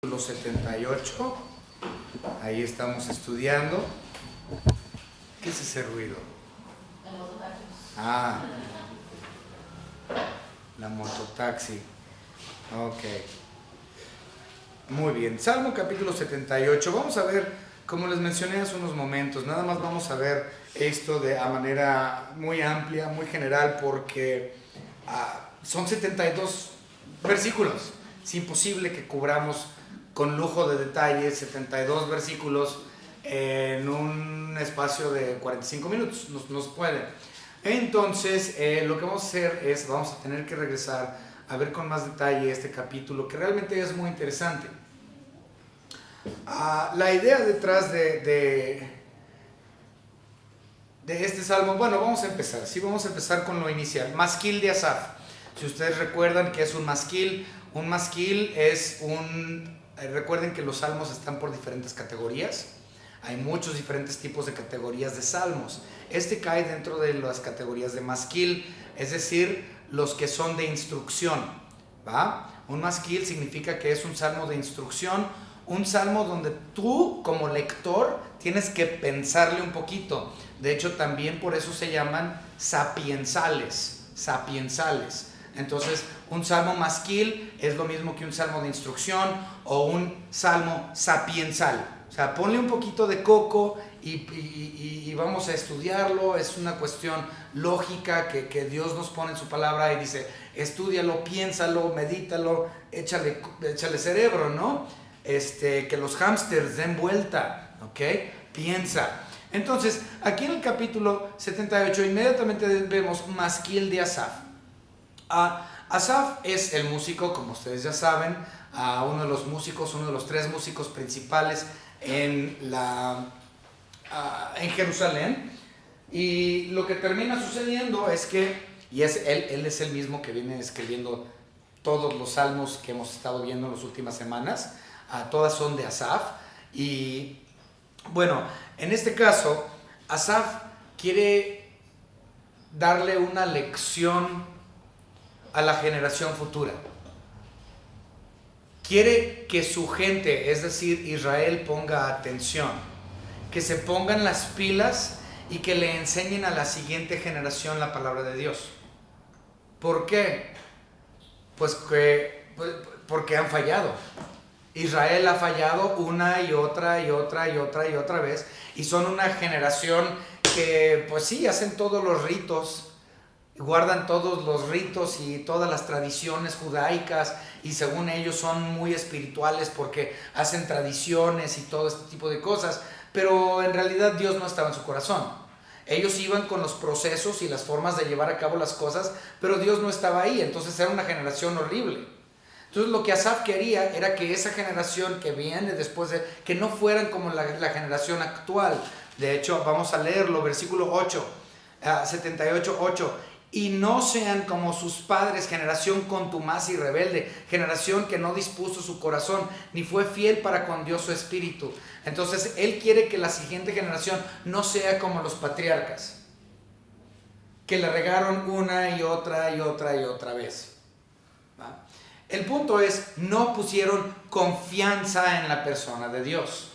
Los 78, ahí estamos estudiando. ¿Qué es ese ruido? Ah, la mototaxi. Ok, muy bien. Salmo capítulo 78. Vamos a ver, como les mencioné hace unos momentos, nada más vamos a ver esto a manera muy amplia, muy general, porque son 72 versículos. Es imposible que cubramos con lujo de detalles 72 versículos en un espacio de 45 minutos, no se puede. Entonces, lo que vamos a hacer es, vamos a tener que regresar a ver con más detalle este capítulo, que realmente es muy interesante. La idea detrás de este salmo, bueno, vamos a empezar con lo inicial. Masquil de Asaf. Si ustedes recuerdan que es un masquil es recuerden que los salmos están por diferentes categorías. Hay muchos diferentes tipos de categorías de salmos. Este cae dentro de las categorías de masquil, es decir, los que son de instrucción, ¿va? Un masquil significa que es un salmo de instrucción, un salmo donde tú como lector tienes que pensarle un poquito. De hecho, también por eso se llaman sapiensales. Entonces, un salmo masquil es lo mismo que un salmo de instrucción o un salmo sapiensal. O sea, ponle un poquito de coco y vamos a estudiarlo. Es una cuestión lógica que Dios nos pone en su palabra y dice, estúdialo, piénsalo, medítalo, échale cerebro, ¿no? Que los hámsters den vuelta, ¿ok? Piensa. Entonces, aquí en el capítulo 78 inmediatamente vemos masquil de Asaf. Asaf es el músico, como ustedes ya saben, uno de los tres músicos principales en Jerusalén. Y lo que termina sucediendo es que, él es el mismo que viene escribiendo todos los salmos que hemos estado viendo en las últimas semanas, todas son de Asaf. Y bueno, en este caso, Asaf quiere darle una lección a la generación futura. Quiere que su gente, es decir, Israel, ponga atención, que se pongan las pilas y que le enseñen a la siguiente generación la palabra de Dios. ¿Por qué? Porque han fallado. Israel ha fallado una y otra vez, y son una generación que, pues sí, hacen todos los ritos, guardan todos los ritos y todas las tradiciones judaicas, y según ellos son muy espirituales porque hacen tradiciones y todo este tipo de cosas, pero en realidad Dios no estaba en su corazón. Ellos iban con los procesos y las formas de llevar a cabo las cosas, pero Dios no estaba ahí. Entonces era una generación horrible. Entonces lo que Asaf quería era que esa generación que viene después que no fueran como la generación actual. De hecho, vamos a leerlo, versículo 8, 78, 8. Y no sean como sus padres, generación contumaz y rebelde, generación que no dispuso su corazón, ni fue fiel para con Dios su espíritu. Entonces, él quiere que la siguiente generación no sea como los patriarcas, que le regaron una y otra vez. ¿Va? El punto es, no pusieron confianza en la persona de Dios.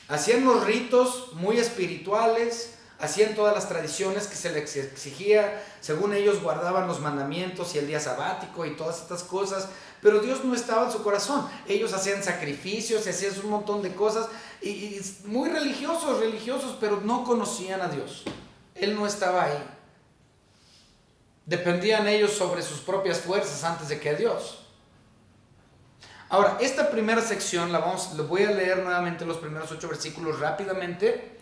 Hacían los ritos muy espirituales, hacían todas las tradiciones que se les exigía, según ellos guardaban los mandamientos y el día sabático y todas estas cosas, pero Dios no estaba en su corazón. Ellos hacían sacrificios, hacían un montón de cosas, y muy religiosos, pero no conocían a Dios. Él no estaba ahí. Dependían ellos sobre sus propias fuerzas antes de que a Dios. Ahora, esta primera sección les voy a leer nuevamente los primeros 8 versículos rápidamente,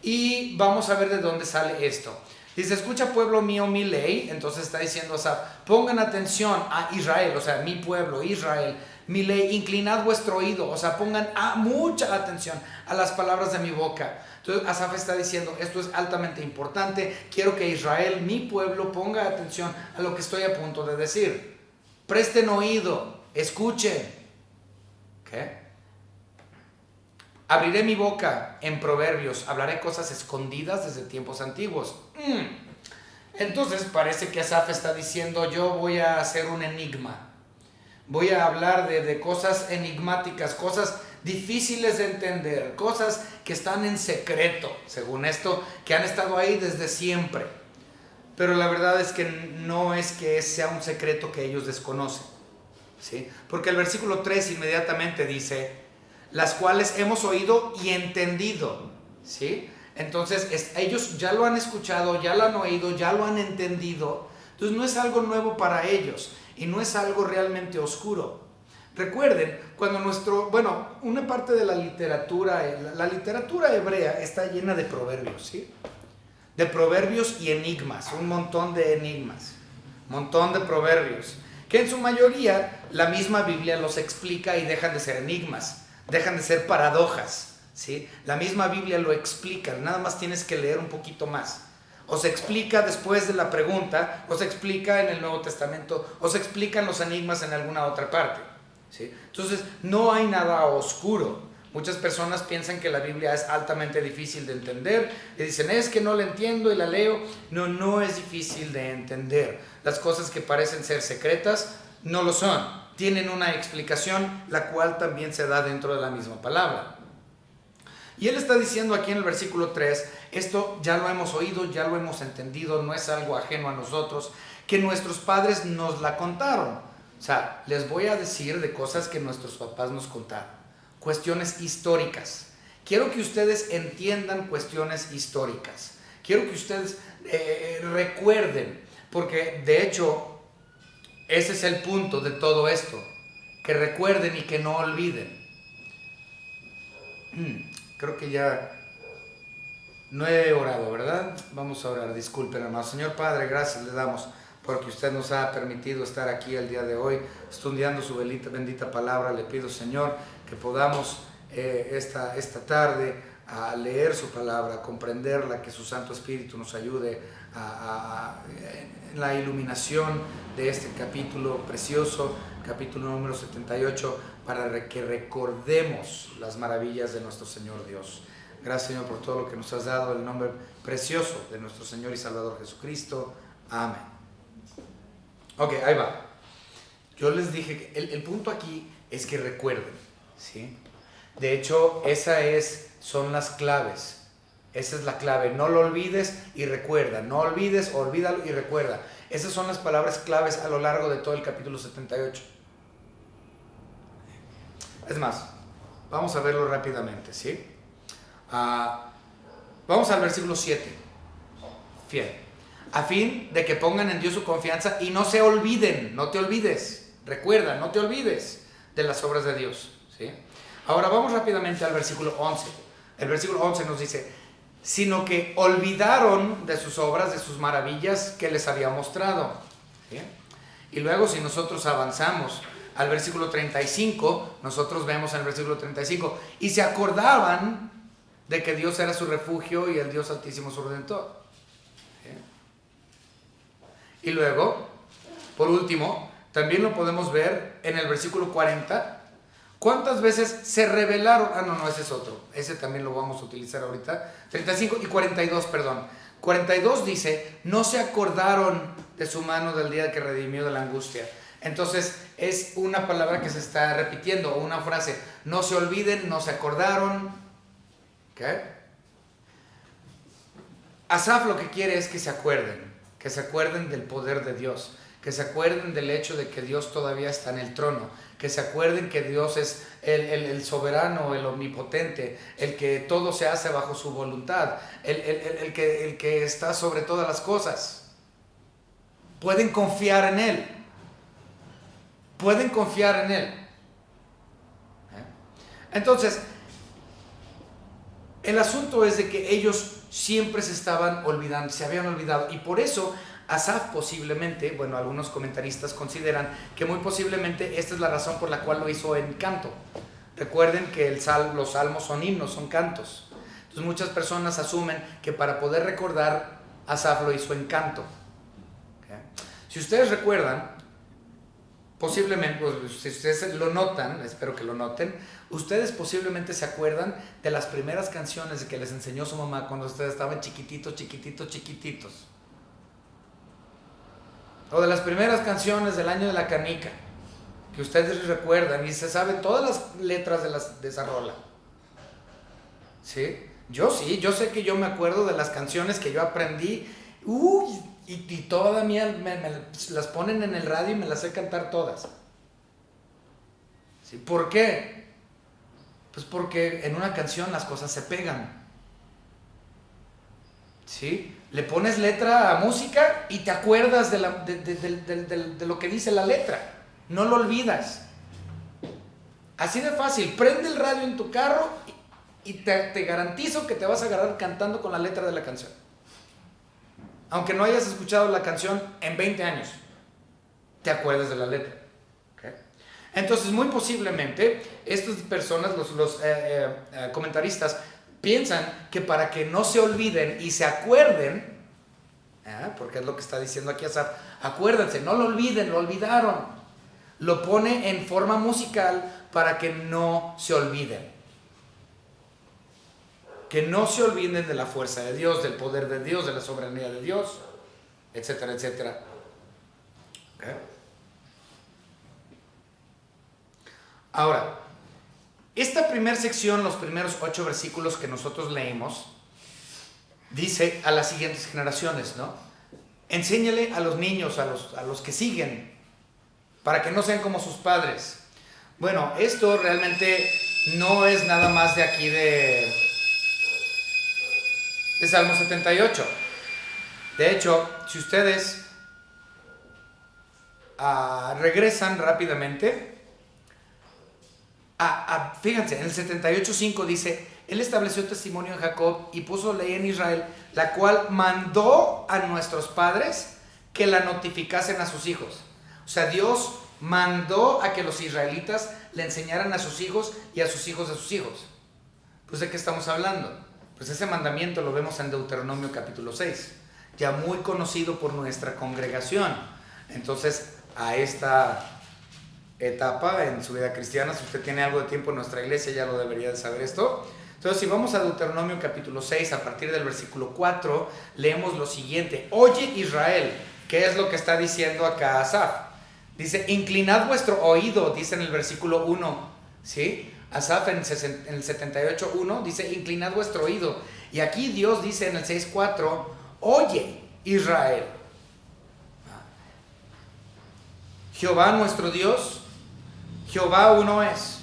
y vamos a ver de dónde sale esto. Dice, escucha pueblo mío mi ley. Entonces está diciendo Asaf, pongan atención a Israel, o sea, mi pueblo, Israel, mi ley, inclinad vuestro oído, o sea, pongan mucha atención a las palabras de mi boca. Entonces Asaf está diciendo, esto es altamente importante, quiero que Israel, mi pueblo, ponga atención a lo que estoy a punto de decir. Presten oído, escuchen. ¿Qué? Abriré mi boca en proverbios, hablaré cosas escondidas desde tiempos antiguos. Entonces parece que Asaf está diciendo, yo voy a hacer un enigma. Voy a hablar de cosas enigmáticas, cosas difíciles de entender, cosas que están en secreto, según esto, que han estado ahí desde siempre. Pero la verdad es que no es que sea un secreto que ellos desconocen, ¿sí? Porque el versículo 3 inmediatamente dice, las cuales hemos oído y entendido, ¿sí? Entonces ellos ya lo han escuchado, ya lo han oído, ya lo han entendido. Entonces no es algo nuevo para ellos y no es algo realmente oscuro. Recuerden, cuando una parte de la literatura hebrea está llena de proverbios, ¿sí? De proverbios y enigmas, un montón de enigmas, un montón de proverbios, que en su mayoría la misma Biblia los explica y dejan de ser enigmas, dejan de ser paradojas, ¿sí? La misma Biblia lo explica, nada más tienes que leer un poquito más. O se explica después de la pregunta, o se explica en el Nuevo Testamento, o se explican los enigmas en alguna otra parte, ¿sí? Entonces, no hay nada oscuro. Muchas personas piensan que la Biblia es altamente difícil de entender y dicen, es que no la entiendo y la leo. No, no es difícil de entender. Las cosas que parecen ser secretas no lo son. Tienen una explicación, la cual también se da dentro de la misma palabra. Y él está diciendo aquí en el versículo 3, esto ya lo hemos oído, ya lo hemos entendido, no es algo ajeno a nosotros, que nuestros padres nos la contaron. O sea, les voy a decir de cosas que nuestros papás nos contaron. Cuestiones históricas. Quiero que ustedes entiendan cuestiones históricas. Quiero que ustedes recuerden, porque de hecho ese es el punto de todo esto, que recuerden y que no olviden. Creo que ya no he orado, ¿verdad? Vamos a orar, disculpen, hermano. Señor Padre, gracias le damos porque usted nos ha permitido estar aquí el día de hoy estudiando su bendita palabra. Le pido, Señor, que podamos esta tarde a leer su palabra, a comprenderla, que su Santo Espíritu nos ayude en la iluminación de este capítulo precioso, capítulo número 78, para que recordemos las maravillas de nuestro Señor Dios. Gracias, Señor, por todo lo que nos has dado, en el nombre precioso de nuestro Señor y Salvador Jesucristo. Amén. Ok, ahí va. Yo les dije que el punto aquí es que recuerden, ¿sí? De hecho, son las claves. Esa es la clave. No lo olvides y recuerda. No olvides, olvídalo y recuerda. Esas son las palabras claves a lo largo de todo el capítulo 78. Es más, vamos a verlo rápidamente, ¿sí? Vamos al versículo 7. Fiel. A fin de que pongan en Dios su confianza y no se olviden, no te olvides. Recuerda, no te olvides de las obras de Dios, ¿sí? Ahora vamos rápidamente al versículo 11. El versículo 11 nos dice, sino que olvidaron de sus obras, de sus maravillas que les había mostrado, ¿sí? Y luego si nosotros avanzamos al versículo 35, nosotros vemos en el versículo 35, y se acordaban de que Dios era su refugio y el Dios Altísimo su Redentor, ¿sí? Y luego, por último, también lo podemos ver en el versículo 40. ¿Cuántas veces se rebelaron? No, ese es otro. Ese también lo vamos a utilizar ahorita. 35 y 42, perdón. 42 dice, no se acordaron de su mano del día que redimió de la angustia. Entonces, es una palabra que se está repitiendo, o una frase. No se olviden, no se acordaron. ¿Qué? Asaf lo que quiere es que se acuerden del poder de Dios, que se acuerden del hecho de que Dios todavía está en el trono, que se acuerden que Dios es el soberano, el omnipotente, el que todo se hace bajo su voluntad, el que está sobre todas las cosas. Pueden confiar en Él. Pueden confiar en Él. Entonces, el asunto es de que ellos siempre se estaban olvidando, se habían olvidado, y por eso Asaf posiblemente, bueno, algunos comentaristas consideran que muy posiblemente esta es la razón por la cual lo hizo en canto. Recuerden que los salmos son himnos, son cantos. Entonces muchas personas asumen que para poder recordar, Asaf lo hizo en canto. ¿Okay? Si ustedes recuerdan, posiblemente, pues, si ustedes lo notan, espero que lo noten, ustedes posiblemente se acuerdan de las primeras canciones que les enseñó su mamá cuando ustedes estaban chiquititos. O de las primeras canciones del año de la canica, ¿ok? que ustedes recuerdan y se saben todas las letras de esa rola. ¿Sí? Yo yo sé que yo me acuerdo de las canciones que yo aprendí, y todavía me las ponen en el radio y me las sé cantar todas. ¿Sí? ¿Por qué? Pues porque en una canción las cosas se pegan. ¿Sí? Le pones letra a música y te acuerdas de lo que dice la letra. No lo olvidas. Así de fácil. Prende el radio en tu carro y te garantizo que te vas a agarrar cantando con la letra de la canción. Aunque no hayas escuchado la canción en 20 años, te acuerdas de la letra. ¿Okay? Entonces, muy posiblemente, estas personas, los comentaristas, piensan que para que no se olviden y se acuerden, porque es lo que está diciendo aquí Asaf, acuérdense, no lo olviden, lo olvidaron. Lo pone en forma musical para que no se olviden. Que no se olviden de la fuerza de Dios, del poder de Dios, de la soberanía de Dios, etcétera, etcétera. ¿Okay? Ahora, esta primera sección, los primeros 8 versículos que nosotros leímos, dice a las siguientes generaciones, ¿no? Enséñale a los niños, a los que siguen, para que no sean como sus padres. Bueno, esto realmente no es nada más de aquí de Salmo 78. De hecho, si ustedes regresan rápidamente, fíjense, en el 78:5 dice: Él estableció testimonio en Jacob y puso ley en Israel, la cual mandó a nuestros padres que la notificasen a sus hijos. O sea, Dios mandó a que los israelitas le enseñaran a sus hijos y a sus hijos de sus hijos. Pues, ¿de qué estamos hablando? Pues ese mandamiento lo vemos en Deuteronomio capítulo 6, ya muy conocido por nuestra congregación. Entonces, a esta etapa en su vida cristiana, si usted tiene algo de tiempo en nuestra iglesia, ya lo debería de saber esto. Entonces, si vamos a Deuteronomio capítulo 6, a partir del versículo 4, leemos lo siguiente: Oye Israel, ¿qué es lo que está diciendo acá Asaf? Dice: inclinad vuestro oído, dice en el versículo 1, ¿sí? Asaf en el 78:1 dice: inclinad vuestro oído. Y aquí Dios dice en el 6:4: oye Israel, Jehová nuestro Dios, Jehová uno es.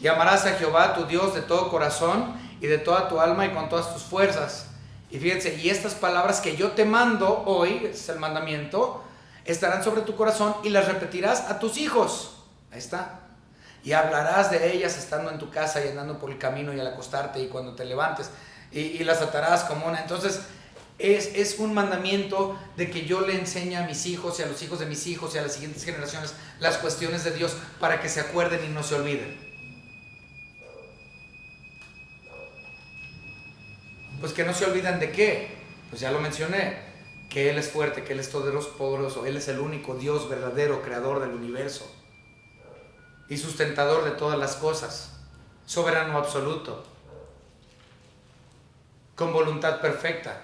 Y amarás a Jehová tu Dios de todo corazón y de toda tu alma y con todas tus fuerzas. Y fíjense, y estas palabras que yo te mando hoy, es el mandamiento, estarán sobre tu corazón y las repetirás a tus hijos. Ahí está. Y hablarás de ellas estando en tu casa y andando por el camino y al acostarte y cuando te levantes, y las atarás como una. Entonces es un mandamiento de que yo le enseñe a mis hijos y a los hijos de mis hijos y a las siguientes generaciones las cuestiones de Dios para que se acuerden y no se olviden. Pues que no se olviden de qué. Pues ya lo mencioné, que Él es fuerte, que Él es poderoso, Él es el único Dios verdadero, creador del universo y sustentador de todas las cosas, soberano absoluto, con voluntad perfecta.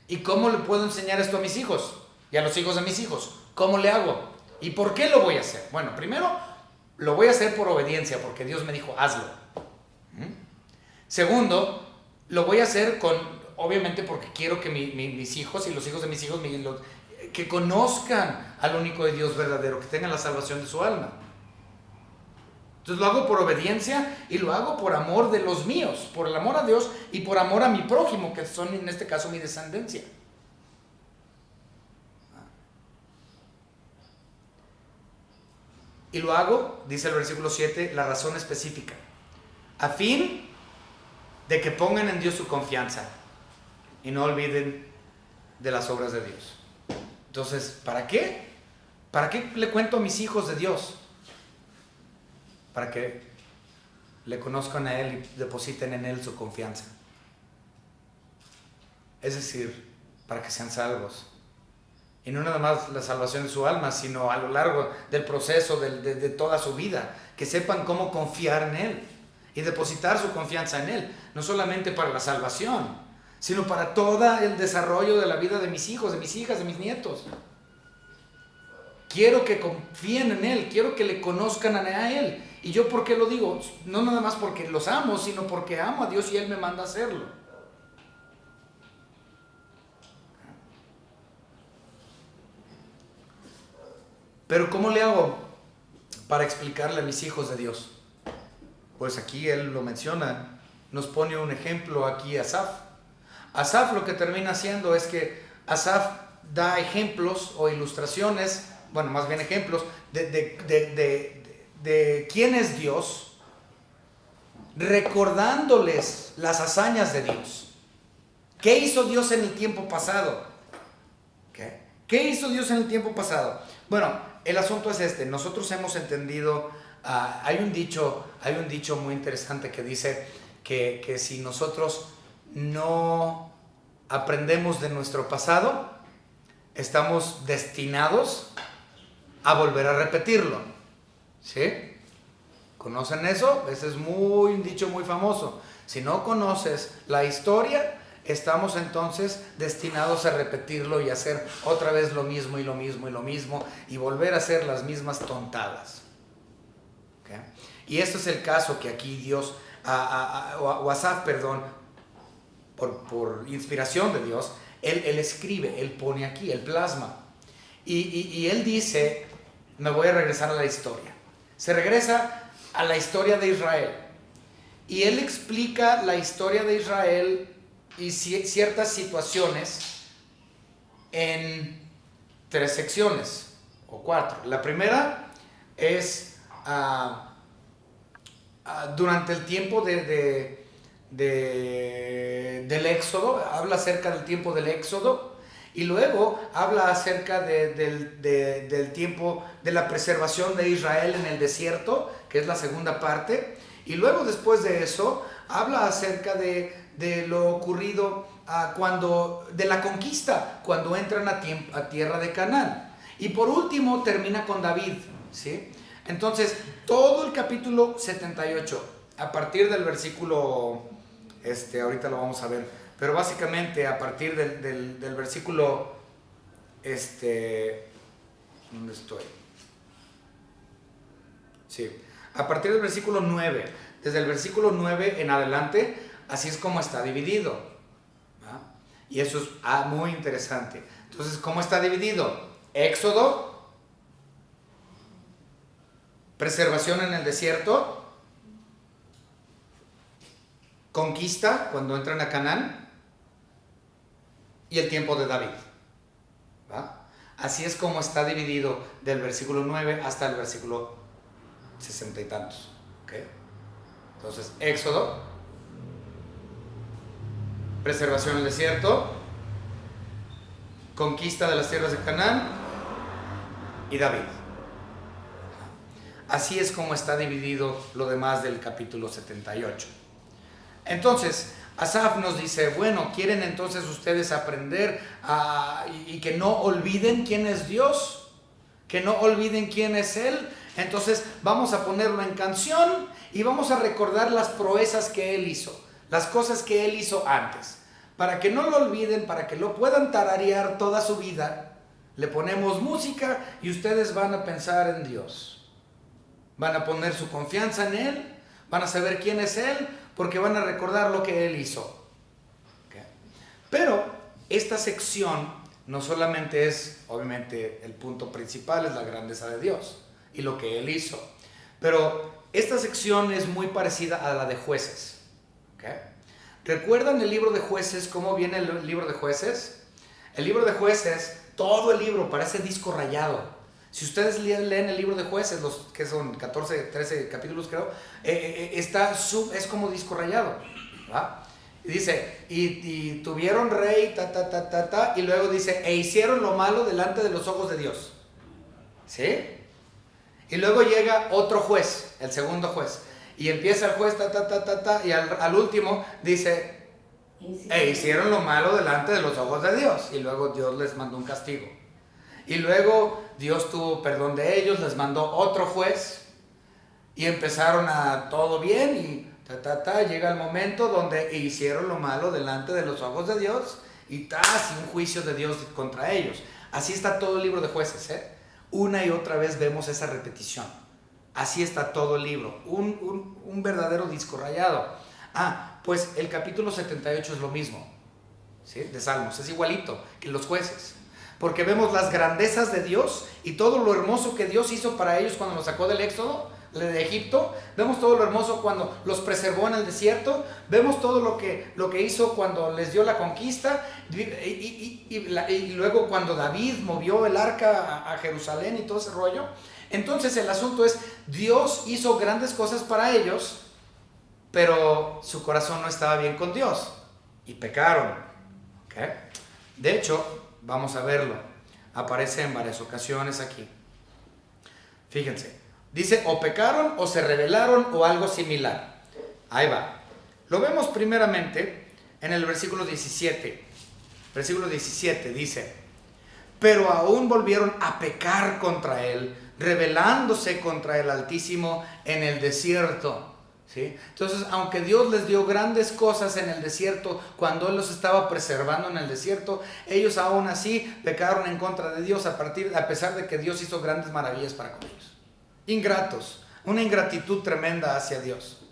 ¿Y cómo le puedo enseñar esto a mis hijos y a los hijos de mis hijos? ¿Cómo le hago? ¿Y por qué lo voy a hacer? Bueno, primero, lo voy a hacer por obediencia, porque Dios me dijo, hazlo. Segundo, lo voy a hacer obviamente porque quiero que mis hijos y los hijos de mis hijos que conozcan al único de Dios verdadero, que tengan la salvación de su alma. Entonces lo hago por obediencia y lo hago por amor de los míos, por el amor a Dios y por amor a mi prójimo, que son en este caso mi descendencia. Y lo hago, dice el versículo 7, la razón específica, a fin de que pongan en Dios su confianza y no olviden de las obras de Dios. Entonces, ¿para qué? ¿Para qué le cuento a mis hijos de Dios? Para que le conozcan a Él y depositen en Él su confianza. Es decir, para que sean salvos. Y no nada más la salvación de su alma, sino a lo largo del proceso de toda su vida. Que sepan cómo confiar en Él y depositar su confianza en Él. No solamente para la salvación, sino para todo el desarrollo de la vida de mis hijos, de mis hijas, de mis nietos. quiero que confíen en Él, quiero que le conozcan a Él. ¿Y yo por qué lo digo? No nada más porque los amo, sino porque amo a Dios y Él me manda a hacerlo. Pero ¿cómo le hago para explicarle a mis hijos de Dios? Pues aquí él lo menciona, nos pone un ejemplo aquí Asaf. Asaf lo que termina haciendo es que Asaf da ejemplos o ilustraciones, bueno, más bien ejemplos de quién es Dios, recordándoles las hazañas de Dios. ¿Qué hizo Dios en el tiempo pasado? ¿Qué hizo Dios en el tiempo pasado? Bueno, el asunto es este. Nosotros hemos entendido, hay un dicho muy interesante que dice que si nosotros no aprendemos de nuestro pasado, estamos destinados a volver a repetirlo. ¿Sí? ¿Conocen eso? Ese es un dicho muy famoso. Si no conoces la historia, estamos entonces destinados a repetirlo y hacer otra vez lo mismo y lo mismo y lo mismo y volver a hacer las mismas tontadas. ¿Okay? Y este es el caso que aquí Dios, o Asaf, perdón, por inspiración de Dios, él escribe, él pone aquí, él plasma. Y él dice, me voy a regresar a la historia. Se regresa a la historia de Israel. Y él explica la historia de Israel y ciertas situaciones en 3 secciones o 4. La primera es durante el tiempo del Éxodo, habla acerca del tiempo del Éxodo, y luego habla acerca del tiempo de la preservación de Israel en el desierto, que es la segunda parte, y luego después de eso habla acerca de lo ocurrido de la conquista, cuando entran a tierra de Canaán. Y por último termina con David, ¿sí? Entonces, todo el capítulo 78, a partir del versículo, ahorita lo vamos a ver, pero básicamente a partir del versículo, ¿dónde estoy? Sí, a partir del versículo 9, desde el versículo 9 en adelante, así es como está dividido, ¿verdad? Y eso es muy interesante. Entonces, ¿cómo está dividido? Éxodo, preservación en el desierto, conquista cuando entran a Canaán y el tiempo de David, ¿verdad? Así es como está dividido del versículo 9 hasta el versículo 60 y tantos. ¿Okay? Entonces, Éxodo, preservación en el desierto, conquista de las tierras de Canaán y David. Así es como está dividido lo demás del capítulo 78. Entonces, Asaf nos dice, bueno, ¿quieren entonces ustedes aprender y que no olviden quién es Dios? Que no olviden quién es Él. Entonces vamos a ponerlo en canción y vamos a recordar las proezas que Él hizo, las cosas que Él hizo antes. Para que no lo olviden, para que lo puedan tararear toda su vida, le ponemos música y ustedes van a pensar en Dios. Van a poner su confianza en Él, van a saber quién es Él, porque van a recordar lo que Él hizo. ¿Okay? Pero esta sección no solamente es, obviamente, el punto principal es la grandeza de Dios y lo que Él hizo. Pero esta sección es muy parecida a la de Jueces. ¿Okay? ¿Recuerdan el libro de Jueces? ¿Cómo viene el libro de Jueces? El libro de Jueces, todo el libro parece disco rayado. Si ustedes leen el libro de Jueces, los que son 14, 13 capítulos creo, es como disco rayado, ¿verdad? Y dice, y tuvieron rey, y luego dice, e hicieron lo malo delante de los ojos de Dios. ¿Sí? Y luego llega otro juez, el segundo juez, y empieza el juez, y al último dice, e hicieron lo malo delante de los ojos de Dios. Y luego Dios les mandó un castigo. Y luego Dios tuvo perdón de ellos, les mandó otro juez y empezaron a todo bien y llega el momento donde hicieron lo malo delante de los ojos de Dios y un juicio de Dios contra ellos. Así está todo el libro de Jueces, ¿eh? Una y otra vez vemos esa repetición. Así está todo el libro, un verdadero disco rayado. Pues el capítulo 78 es lo mismo, ¿sí? De Salmos, es igualito que los Jueces, porque vemos las grandezas de Dios y todo lo hermoso que Dios hizo para ellos cuando los sacó del Éxodo, de Egipto. Vemos todo lo hermoso cuando los preservó en el desierto. Vemos todo lo que hizo cuando les dio la conquista, y luego cuando David movió el arca a Jerusalén y todo ese rollo. Entonces el asunto es, Dios hizo grandes cosas para ellos, pero su corazón no estaba bien con Dios y pecaron. ¿Okay? De hecho, vamos a verlo. Aparece en varias ocasiones aquí. Fíjense. Dice, o pecaron, o se rebelaron, o algo similar. Ahí va. Lo vemos primeramente en el versículo 17. Versículo 17 dice, pero aún volvieron a pecar contra él, rebelándose contra el Altísimo en el desierto. ¿Sí? Entonces, aunque Dios les dio grandes cosas en el desierto, cuando Él los estaba preservando en el desierto, ellos aún así pecaron en contra de Dios, a pesar de que Dios hizo grandes maravillas para con ellos. Ingratos, una ingratitud tremenda hacia Dios.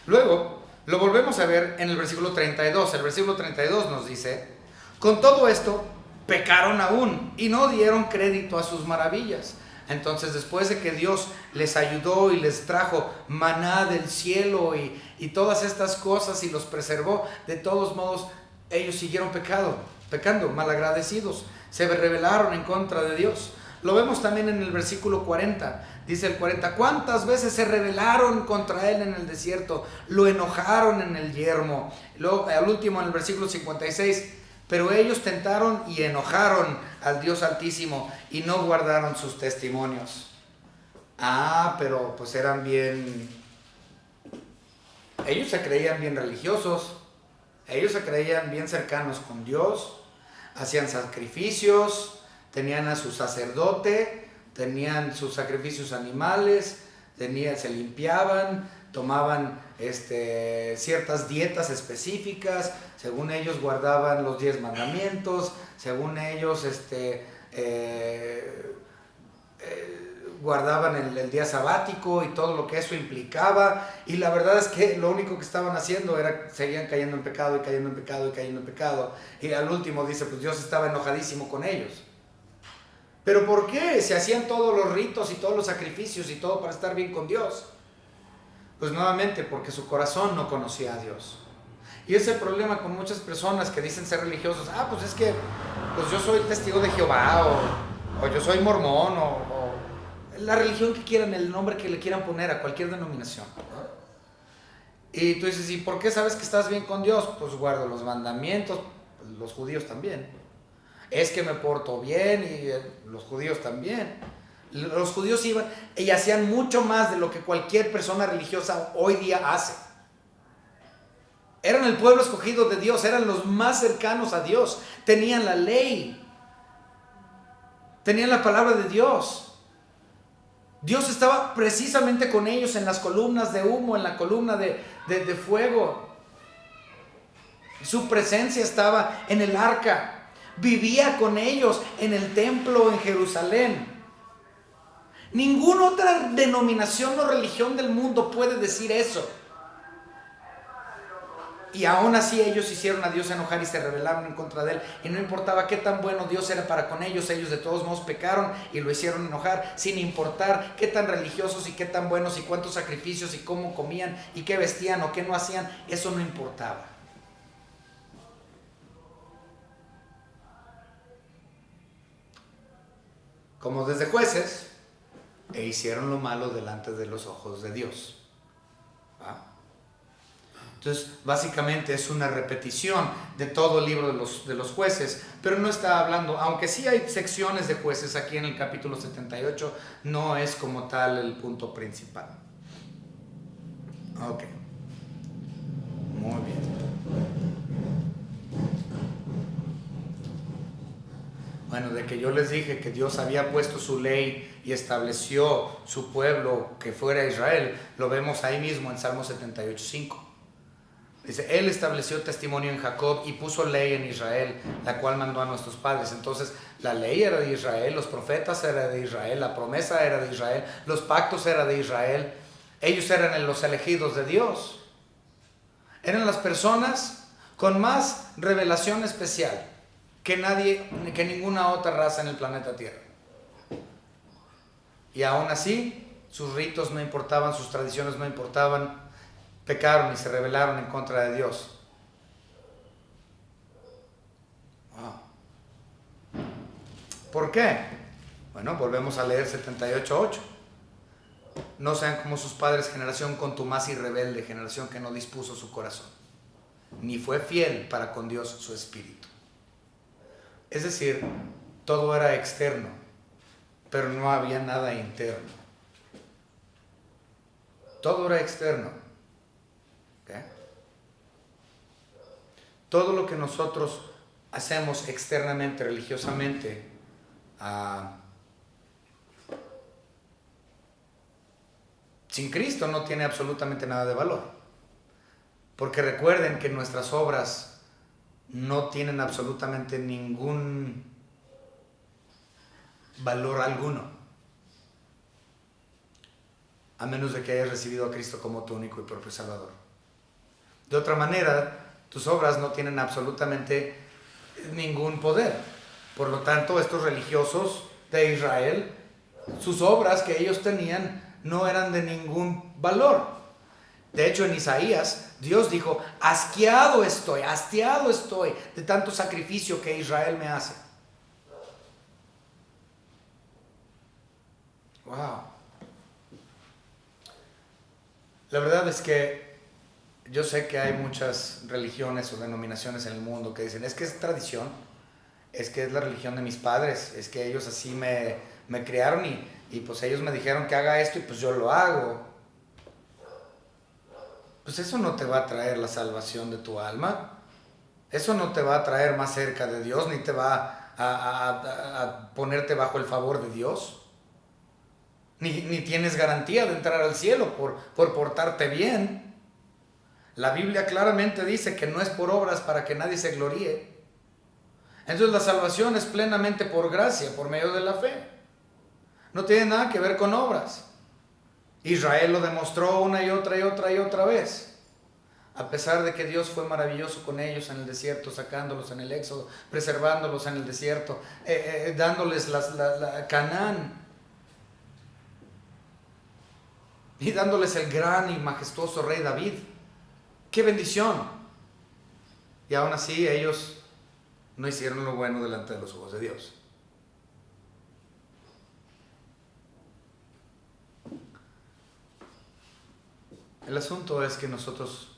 Luego, lo volvemos a ver en el versículo 32. El versículo 32 nos dice, con todo esto, pecaron aún y no dieron crédito a sus maravillas. Entonces, después de que Dios les ayudó y les trajo maná del cielo y todas estas cosas y los preservó, de todos modos, ellos siguieron pecando, malagradecidos, se rebelaron en contra de Dios. Lo vemos también en el versículo 40. Dice el 40, ¿cuántas veces se rebelaron contra él en el desierto? Lo enojaron en el yermo. Luego, al último, en el versículo 56, pero ellos tentaron y enojaron al Dios Altísimo y no guardaron sus testimonios. Pero pues eran bien... Ellos se creían bien religiosos. Ellos se creían bien cercanos con Dios. Hacían sacrificios. Tenían a su sacerdote, tenían sus sacrificios animales, se limpiaban, tomaban ciertas dietas específicas, según ellos guardaban los 10 mandamientos, según ellos guardaban el día sabático y todo lo que eso implicaba, y la verdad es que lo único que estaban haciendo era, seguían cayendo en pecado y cayendo en pecado y cayendo en pecado, y al último dice, pues Dios estaba enojadísimo con ellos. ¿Pero por qué? Se hacían todos los ritos y todos los sacrificios y todo para estar bien con Dios. Pues nuevamente, porque su corazón no conocía a Dios. Y ese es el problema con muchas personas que dicen ser religiosos. Pues es que pues yo soy testigo de Jehová, o yo soy mormón, o la religión que quieran, el nombre que le quieran poner a cualquier denominación. Y tú dices, ¿y por qué sabes que estás bien con Dios? Pues guardo los mandamientos, los judíos también. Es que me porto bien, y los judíos también. Los judíos iban y hacían mucho más de lo que cualquier persona religiosa hoy día hace. Eran el pueblo escogido de Dios, eran los más cercanos a Dios, tenían la ley, tenían la palabra de Dios. Dios estaba precisamente con ellos en las columnas de humo, en la columna de fuego. Su presencia estaba en el arca. Vivía con ellos en el templo en Jerusalén. Ninguna otra denominación o religión del mundo puede decir eso. Y aún así ellos hicieron a Dios enojar y se rebelaron en contra de él. Y no importaba qué tan bueno Dios era para con ellos, ellos de todos modos pecaron y lo hicieron enojar, sin importar qué tan religiosos y qué tan buenos y cuántos sacrificios y cómo comían y qué vestían o qué no hacían. Eso no importaba. Como desde Jueces, e hicieron lo malo delante de los ojos de Dios. Entonces, básicamente es una repetición de todo el libro de los Jueces, pero no está hablando, aunque sí hay secciones de Jueces aquí en el capítulo 78, no es como tal el punto principal. Ok. Muy bien. Bueno, de que yo les dije que Dios había puesto su ley y estableció su pueblo que fuera Israel, lo vemos ahí mismo en Salmo 78:5. Dice, Él estableció testimonio en Jacob y puso ley en Israel, la cual mandó a nuestros padres. Entonces, la ley era de Israel, los profetas eran de Israel, la promesa era de Israel, los pactos eran de Israel. Ellos eran los elegidos de Dios. Eran las personas con más revelación especial que ninguna otra raza en el planeta Tierra. Y aún así, sus ritos no importaban, sus tradiciones no importaban, pecaron y se rebelaron en contra de Dios. Wow. ¿Por qué? Bueno, volvemos a leer 78:8. No sean como sus padres, generación contumaz y rebelde, generación que no dispuso su corazón, ni fue fiel para con Dios su espíritu. Es decir, todo era externo, pero no había nada interno. Todo era externo. ¿Okay? Todo lo que nosotros hacemos externamente, religiosamente, sin Cristo no tiene absolutamente nada de valor. Porque recuerden que nuestras obras no tienen absolutamente ningún valor alguno, a menos de que hayas recibido a Cristo como tu único y propio Salvador. De otra manera, tus obras no tienen absolutamente ningún poder. Por lo tanto, estos religiosos de Israel, sus obras que ellos tenían no eran de ningún valor. De hecho, en Isaías, Dios dijo, hastiado estoy de tanto sacrificio que Israel me hace. Wow. La verdad es que yo sé que hay muchas religiones o denominaciones en el mundo que dicen, es que es tradición, es que es la religión de mis padres, es que ellos así me criaron y pues ellos me dijeron que haga esto y pues yo lo hago. Pues eso no te va a traer la salvación de tu alma, eso no te va a traer más cerca de Dios, ni te va a ponerte bajo el favor de Dios. Ni tienes garantía de entrar al cielo por portarte bien. La Biblia claramente dice que no es por obras para que nadie se gloríe. Entonces la salvación es plenamente por gracia, por medio de la fe. No tiene nada que ver con obras. Israel lo demostró una y otra vez. A pesar de que Dios fue maravilloso con ellos en el desierto, sacándolos en el éxodo, preservándolos en el desierto, dándoles la Canaán. Y dándoles el gran y majestuoso rey David. ¡Qué bendición! Y aún así ellos no hicieron lo bueno delante de los ojos de Dios. El asunto es que nosotros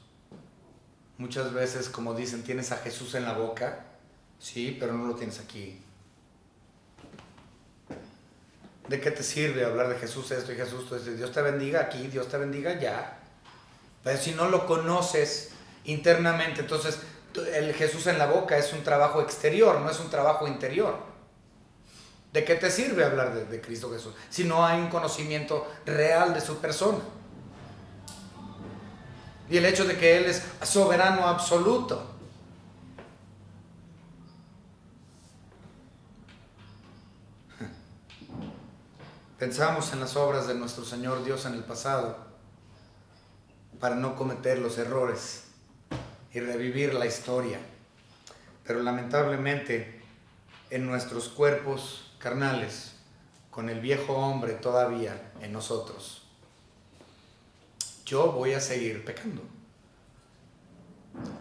muchas veces, como dicen, tienes a Jesús en la boca, sí, pero no lo tienes aquí. ¿De qué te sirve hablar de Jesús esto y Jesús todo esto? Dios te bendiga aquí, Dios te bendiga allá. Pero si no lo conoces internamente, entonces el Jesús en la boca es un trabajo exterior, no es un trabajo interior. ¿De qué te sirve hablar de Cristo Jesús si no hay un conocimiento real de su persona? Y el hecho de que Él es soberano absoluto. Pensamos en las obras de nuestro Señor Dios en el pasado para no cometer los errores y revivir la historia. Pero lamentablemente en nuestros cuerpos carnales, con el viejo hombre todavía en nosotros, yo voy a seguir pecando.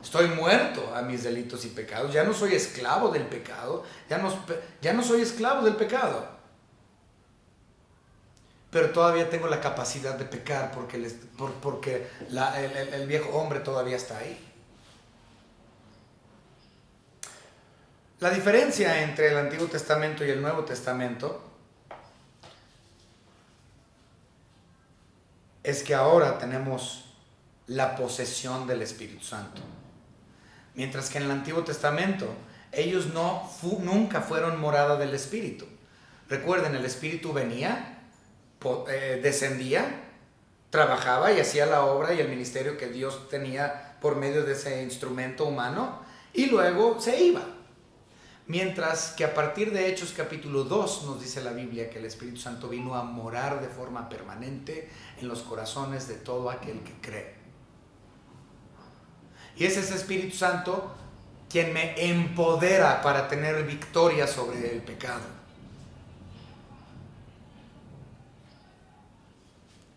Estoy muerto a mis delitos y pecados. Ya no soy esclavo del pecado. Ya no soy esclavo del pecado. Pero todavía tengo la capacidad de pecar porque el viejo hombre todavía está ahí. La diferencia entre el Antiguo Testamento y el Nuevo Testamento es que ahora tenemos la posesión del Espíritu Santo. Mientras que en el Antiguo Testamento ellos nunca fueron morada del Espíritu. Recuerden, el Espíritu venía, descendía, trabajaba y hacía la obra y el ministerio que Dios tenía por medio de ese instrumento humano y luego se iba. Mientras que a partir de Hechos capítulo 2 nos dice la Biblia que el Espíritu Santo vino a morar de forma permanente en los corazones de todo aquel que cree. Y es ese Espíritu Santo quien me empodera para tener victoria sobre el pecado.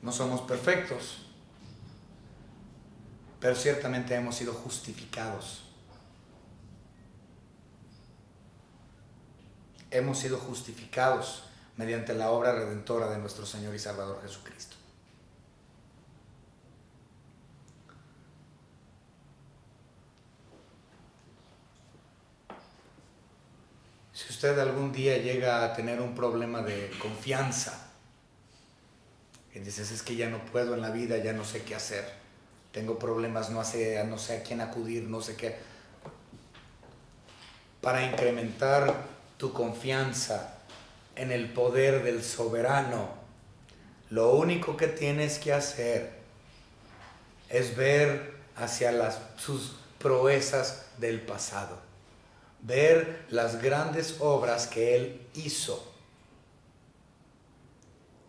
No somos perfectos, pero ciertamente hemos sido justificados. Hemos sido justificados mediante la obra redentora de nuestro Señor y Salvador Jesucristo. Si usted algún día llega a tener un problema de confianza y dices, es que ya no puedo en la vida, ya no sé qué hacer, tengo problemas, no sé a quién acudir, no sé qué. Para incrementar tu confianza en el poder del soberano, lo único que tienes que hacer es ver hacia sus proezas del pasado, ver las grandes obras que Él hizo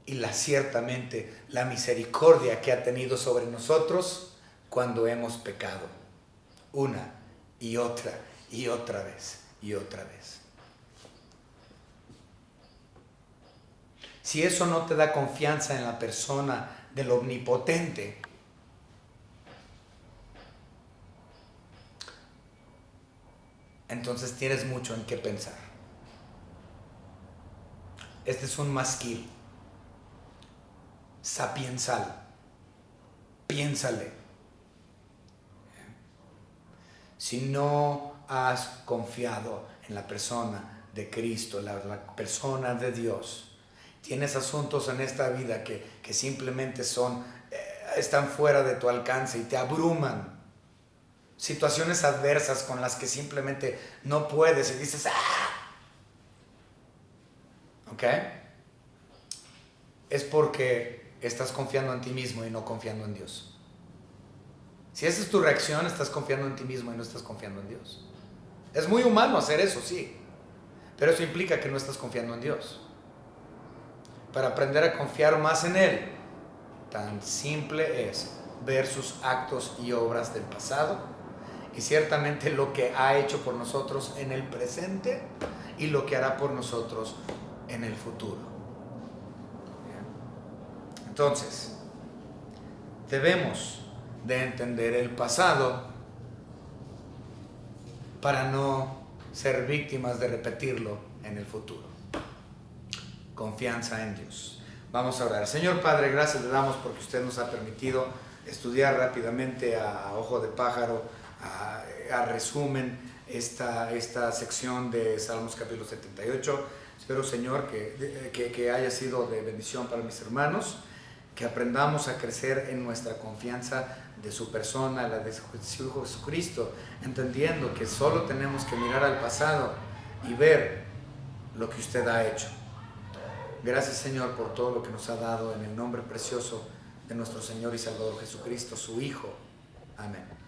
y ciertamente la misericordia que ha tenido sobre nosotros cuando hemos pecado, una y otra vez y otra vez. Si eso no te da confianza en la persona del Omnipotente, entonces tienes mucho en qué pensar. Este es un masquil sapiensal. Piénsale. Si no has confiado en la persona de Cristo, la persona de Dios, tienes asuntos en esta vida que simplemente están fuera de tu alcance y te abruman. Situaciones adversas con las que simplemente no puedes y dices, ¡ah! ¿Ok? Es porque estás confiando en ti mismo y no confiando en Dios. Si esa es tu reacción, estás confiando en ti mismo y no estás confiando en Dios. Es muy humano hacer eso, sí, pero eso implica que no estás confiando en Dios. Para aprender a confiar más en Él, tan simple es ver sus actos y obras del pasado y ciertamente lo que ha hecho por nosotros en el presente y lo que hará por nosotros en el futuro. Entonces, debemos de entender el pasado para no ser víctimas de repetirlo en el futuro. Confianza en Dios. Vamos a orar. Señor Padre, gracias le damos porque usted nos ha permitido estudiar rápidamente a ojo de pájaro, a resumen esta sección de Salmos capítulo 78. Espero, Señor, que haya sido de bendición para mis hermanos, que aprendamos a crecer en nuestra confianza de su persona, la de Jesucristo, entendiendo que solo tenemos que mirar al pasado y ver lo que usted ha hecho. Gracias, Señor, por todo lo que nos ha dado en el nombre precioso de nuestro Señor y Salvador Jesucristo, su Hijo. Amén.